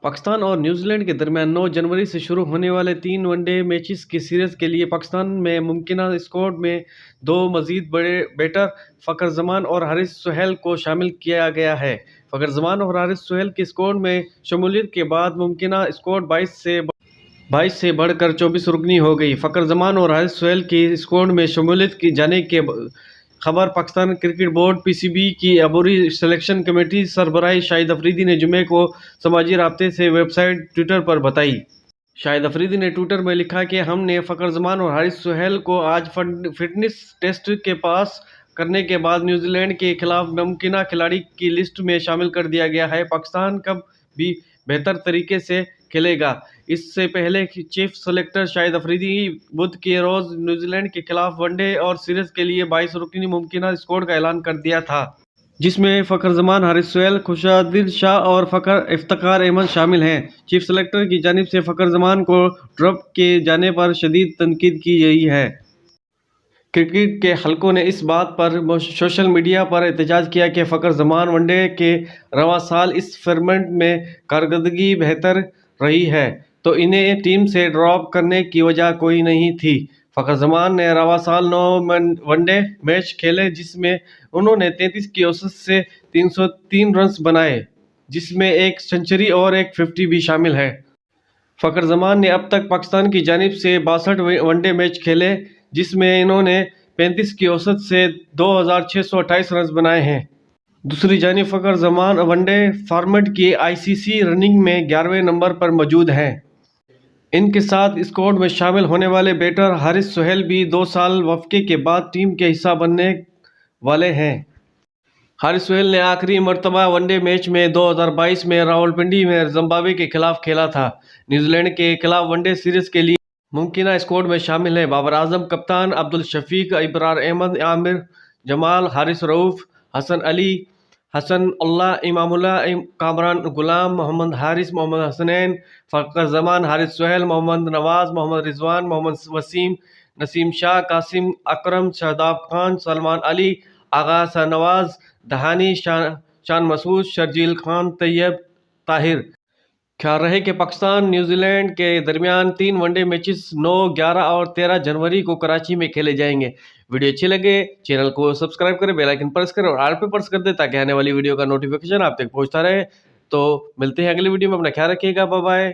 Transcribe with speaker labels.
Speaker 1: पाकिस्तान और न्यूजीलैंड के दरमियान 9 जनवरी से शुरू होने वाले 3 वनडे मैचेस की सीरीज के लिए पाकिस्तान में मुमकिना स्क्वाड में 2 मजीद बड़े बैटर फ़खर जमान और हारिस सोहेल को शामिल किया गया है। फ़खर जमान और हारिस सोहेल की स्क्वाड में शमूलियत के बाद मुमकिना स्क्वाड 22 से बढ़कर 24 रुकनी हो गई। फ़खर जमान और हारिस सोहेल की स्क्वाड में शमूलियत की जाने के खबर पाकिस्तान क्रिकेट बोर्ड पीसीबी की अबूरी सिलेक्शन कमेटी सरबराह शाहिद अफरीदी ने जुमे को समाजी राब्ते से वेबसाइट ट्विटर पर बताई। शाहिद अफरीदी ने ट्विटर में लिखा कि हमने फ़खर जमान और हारिस सोहेल को आज फिटनेस टेस्ट के पास करने के बाद न्यूजीलैंड के खिलाफ मुमकिना खिलाड़ी की लिस्ट में शामिल कर दिया गया है। पाकिस्तान कब भी बेहतर तरीके से खेलेगा। इससे पहले चीफ सेलेक्टर शाहिद अफरीदी बुध के रोज न्यूजीलैंड के खिलाफ वनडे और सीरीज के लिए 22 रुकनी मुमकिना स्क्वाड का ऐलान कर दिया था, जिसमें फ़खर जमान, हारिस सोहेल, खुशादिल शाह और इफ्तिखार अहमद शामिल हैं। चीफ सेलेक्टर की जानिब से फ़खर जमान को ड्रॉप किए जाने पर शदीद तनकीद की गई है। क्रिकेट के हलकों ने इस बात पर सोशल मीडिया पर एहतजाज किया कि फ़खर जमान वनडे के रवां साल इस फॉर्मेट में कारकर्दगी बेहतर रही है, तो इन्हें टीम से ड्रॉप करने की वजह कोई नहीं थी। फ़खर जमान ने रवां साल 9 वनडे मैच खेले, जिसमें उन्होंने 33 की औसत से 303 रन बनाए, जिसमें एक सेंचुरी और एक 50 भी शामिल है। फ़खर जमान ने अब तक पाकिस्तान की जानिब से 62 वनडे मैच खेले, जिसमें इन्होंने 35 की औसत से 2628 रन बनाए हैं। दूसरी जानिब फ़खर जमान वनडे फॉर्मेट की आईसीसी रैंकिंग में 11वें नंबर पर मौजूद हैं। इनके साथ स्क्वाड में शामिल होने वाले बैटर हारिस सोहेल भी 2 साल वक्फे के बाद टीम के हिस्सा बनने वाले हैं। हारिस सोहेल ने आखिरी मरतबा वनडे मैच में 2022 में रावलपिंडी में जिम्बाब्वे के खिलाफ खेला था। न्यूजीलैंड के खिलाफ वनडे सीरीज के लिए मुमकिना स्क्वाड में शामिल हैं बाबर आजम कप्तान, अब्दुल शफीक, इब्रार अहमद, आमिर जमाल, हारिस रऊफ, हसन अली, हसन उल्लाह, इमामुल्लाह, कामरान गुलाम, मोहम्मद हारिस, मोहम्मद हसनैन, फ़खर जमान, हारिस सोहेल, मोहम्मद नवाज, मोहम्मद रिजवान, मोहम्मद वसीम, नसीम शाह, कासिम अकरम, शादाब खान, सलमान अली, आगा शाहनवाज, दहानी, शान मसूद, शर्जील खान, तैयब ताहिर। ख्याल रहे कि पाकिस्तान न्यूजीलैंड के दरमियान 3 वनडे मैचेस 9, 11 और 13 जनवरी को कराची में खेले जाएंगे। वीडियो अच्छी लगे चैनल को सब्सक्राइब करें, बेल आइकन प्रेस करें और ऑल पे प्रेस कर दें ताकि आने वाली वीडियो का नोटिफिकेशन आप तक पहुंचता रहे। तो मिलते हैं अगली वीडियो में, अपना ख्याल रखिएगा, बाय बाय।